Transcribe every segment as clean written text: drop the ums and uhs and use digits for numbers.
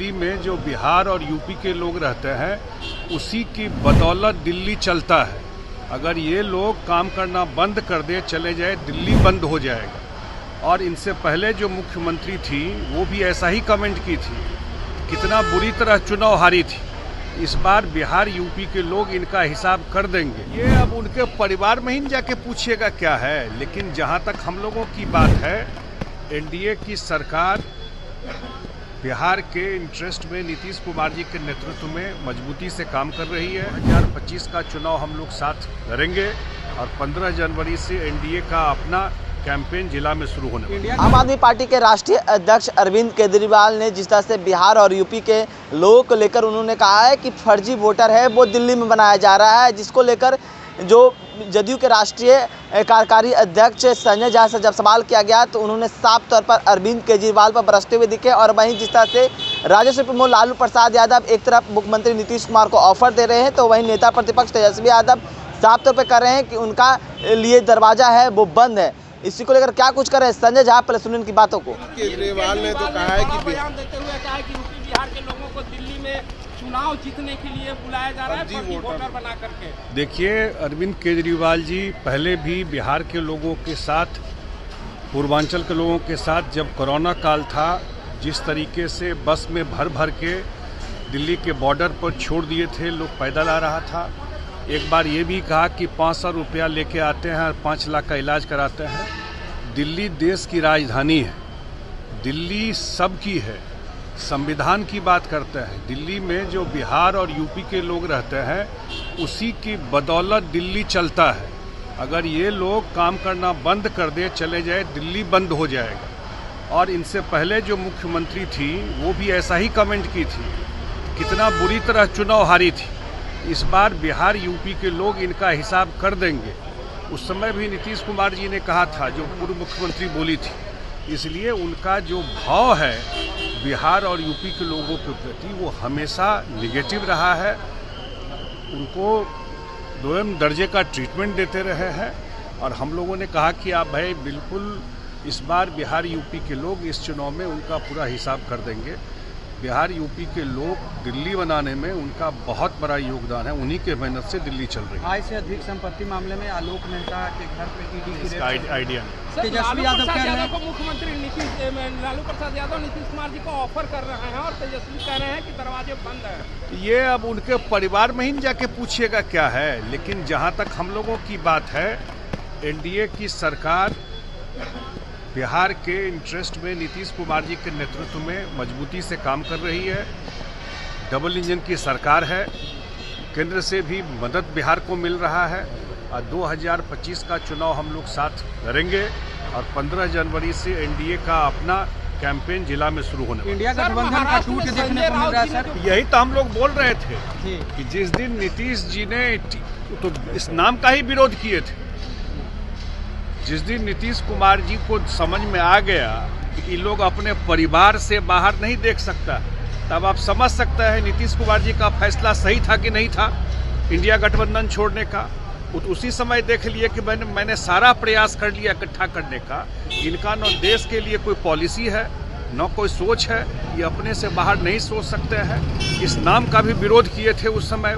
दिल्ली में जो बिहार और यूपी के लोग रहते हैं उसी की बदौलत दिल्ली चलता है। अगर ये लोग काम करना बंद कर दे, चले जाए, दिल्ली बंद हो जाएगा। और इनसे पहले जो मुख्यमंत्री थी वो भी ऐसा ही कमेंट की थी, कितना बुरी तरह चुनाव हारी थी। इस बार बिहार यूपी के लोग इनका हिसाब कर देंगे। ये अब उनके परिवार में ही जाके पूछिएगा क्या है। लेकिन जहाँ तक हम लोगों की बात है, एनडीए की सरकार बिहार के इंटरेस्ट में नीतीश कुमार जी के नेतृत्व में मजबूती से काम कर रही है। 2025 का चुनाव हम लोग साथ लड़ेंगे और 15 जनवरी से एनडीए का अपना कैंपेन जिला में शुरू होने वाला है। आम आदमी पार्टी के राष्ट्रीय अध्यक्ष अरविंद केजरीवाल ने जिस तरह से बिहार और यूपी के लोगों को लेकर उन्होंने कहा है कि फर्जी वोटर है वो दिल्ली में बनाया जा रहा है, जिसको लेकर जो जदयू के राष्ट्रीय कार्यकारी अध्यक्ष संजय झा से जब सवाल किया गया तो उन्होंने साफ तौर पर अरविंद केजरीवाल पर बरसते हुए दिखे। और वहीं जिस तरह से राजस्व प्रमुख लालू प्रसाद यादव एक तरफ मुख्यमंत्री नीतीश कुमार को ऑफर दे रहे हैं, तो वहीं नेता प्रतिपक्ष तेजस्वी यादव साफ तौर पर कह रहे हैं कि उनका लिए दरवाजा है वो बंद है। इसी को लेकर क्या कुछ कर रहे हैं संजय झा, पहले सुनिए उनकी बातों को। केजरीवाल ने तो कहा है कि बयान देते हुए कहा है कि यूपी बिहार के लोगों को दिल्ली में चुनाव जीतने के लिए बुलाया जा रहा है, फर्जी वोटर बना करके। देखिए, अरविंद केजरीवाल जी पहले भी बिहार के लोगों के साथ, पूर्वांचल के लोगों के साथ, जब कोरोना काल था, जिस तरीके से बस में भर भर के दिल्ली के बॉर्डर पर छोड़ दिए थे, लोग पैदल आ रहा था। एक बार ये भी कहा कि 500 रुपया लेके आते हैं और 5 लाख का इलाज कराते हैं। दिल्ली देश की राजधानी है, दिल्ली सबकी है, संविधान की बात करते हैं। दिल्ली में जो बिहार और यूपी के लोग रहते हैं उसी की बदौलत दिल्ली चलता है। अगर ये लोग काम करना बंद कर दे, चले जाए, दिल्ली बंद हो जाएगा। और इनसे पहले जो मुख्यमंत्री थी वो भी ऐसा ही कमेंट की थी, कितना बुरी तरह चुनाव हारी थी। इस बार बिहार यूपी के लोग इनका हिसाब कर देंगे। उस समय भी नीतीश कुमार जी ने कहा था, जो पूर्व मुख्यमंत्री बोली थी, इसलिए उनका जो भाव है बिहार और यूपी के लोगों के प्रति वो हमेशा निगेटिव रहा है। उनको दोयम दर्जे का ट्रीटमेंट देते रहे हैं। और हम लोगों ने कहा कि आप भाई बिल्कुल इस बार बिहार यूपी के लोग इस चुनाव में उनका पूरा हिसाब कर देंगे। बिहार यूपी के लोग दिल्ली बनाने में उनका बहुत बड़ा योगदान है, उन्हीं के मेहनत से दिल्ली चल रही है। आय से अधिक संपत्ति मामले में आलोक मेहता के घर पे ईडी की आइडिया नहीं। तेजस्वी यादव को मुख्यमंत्री लालू प्रसाद यादव नीतीश कुमार जी को ऑफर कर रहे हैं और तेजस्वी कह रहे हैं कि दरवाजे बंद है। ये अब उनके परिवार में ही जाके पूछिएगा क्या है। लेकिन जहाँ तक हम लोगों की बात है, एनडीए की सरकार बिहार के इंटरेस्ट में नीतीश कुमार जी के नेतृत्व में मजबूती से काम कर रही है। डबल इंजन की सरकार है, केंद्र से भी मदद बिहार को मिल रहा है। और 2025 का चुनाव हम लोग साथ लड़ेंगे और 15 जनवरी से एनडीए का अपना कैंपेन जिला में शुरू होने वाला है। इंडिया गठबंधन का टूट देखने को मिल रहा है सर। यही तो हम लोग बोल रहे थे कि जिस दिन नीतीश जी ने तो इस नाम का ही विरोध किए थे, जिस दिन नीतीश कुमार जी को समझ में आ गया कि लोग अपने परिवार से बाहर नहीं देख सकता, तब आप समझ सकते हैं नीतीश कुमार जी का फैसला सही था कि नहीं था इंडिया गठबंधन छोड़ने का। उसी समय देख लिए कि मैंने सारा प्रयास कर लिया इकट्ठा करने का। इनका न देश के लिए कोई पॉलिसी है, न कोई सोच है, ये अपने से बाहर नहीं सोच सकते हैं। इस नाम का भी विरोध किए थे उस समय,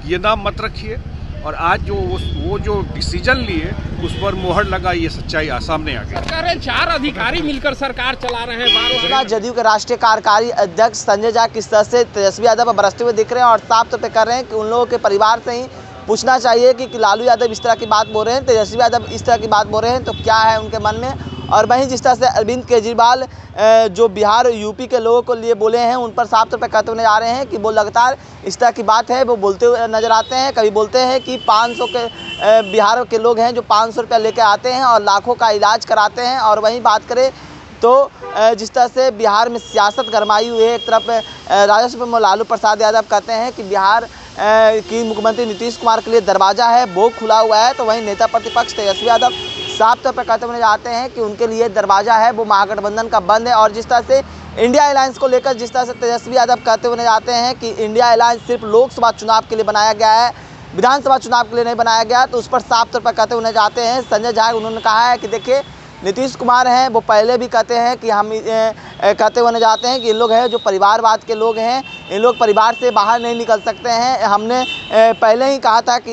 ये नाम मत रखिए। और आज जो वो जो डिसीजन लिए उस पर मोहर लगा, ये सच्चाई सामने आ गई। सरकार 4 अधिकारी मिलकर सरकार चला रहे हैं। जदयू के राष्ट्रीय कार्यकारी अध्यक्ष संजय झा किस तरह से तेजस्वी यादव पर बरसते हुए दिख रहे हैं और साफ तौर पर कर रहे हैं कि उन लोगों के परिवार से ही पूछना चाहिए कि लालू यादव इस तरह की बात बोल रहे हैं, तेजस्वी यादव इस तरह की बात बोल रहे हैं, तो क्या है उनके मन में। और वहीं जिस तरह से अरविंद केजरीवाल जो बिहार यूपी के लोगों को लिए बोले हैं, उन पर साफ तौर पर कहते हुए आ रहे हैं कि वो लगातार इस तरह की बात है वो बोलते हुए नजर आते हैं। कभी बोलते हैं कि 500 के बिहार के लोग हैं जो 500 रुपया लेके आते हैं और लाखों का इलाज कराते हैं। और वहीं बात करें तो जिस तरह से बिहार में सियासत गरमाई हुई है, एक तरफ राजस्व प्रमुख लालू प्रसाद यादव कहते हैं कि बिहार की मुख्यमंत्री नीतीश कुमार के लिए दरवाजा है वो खुला हुआ है, तो वहीं नेता प्रतिपक्ष तेजस्वी यादव साफ तौर पर कहते हुए जाते हैं कि उनके लिए दरवाजा है वो महागठबंधन का बंद है। और जिस तरह से इंडिया अलायंस को लेकर जिस तरह से तेजस्वी यादव कहते हुए जाते हैं कि इंडिया अलायंस सिर्फ लोकसभा चुनाव के लिए बनाया गया है, विधानसभा चुनाव के लिए नहीं बनाया गया, तो उस पर साफ तौर पर कहते हुए जाते हैं संजय झा। उन्होंने कहा है कि देखिए नीतीश कुमार हैं वो पहले भी कहते हैं कि हम कहते हुए जाते हैं कि इन लोग हैं जो परिवारवाद के लोग हैं, इन लोग परिवार से बाहर नहीं निकल सकते हैं। हमने पहले ही कहा था कि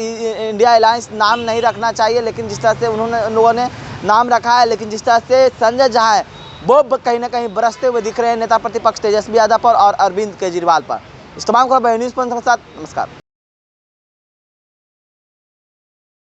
इंडिया अलायंस नाम नहीं रखना चाहिए, लेकिन जिस तरह से उन लोगों ने नाम रखा है, लेकिन जिस तरह से संजय झा है वो कहीं ना कहीं बरसते हुए दिख रहे हैं नेता प्रतिपक्ष तेजस्वी यादव पर और अरविंद केजरीवाल पर। इस तमाम को न्यूज़ पर साथ नमस्कार।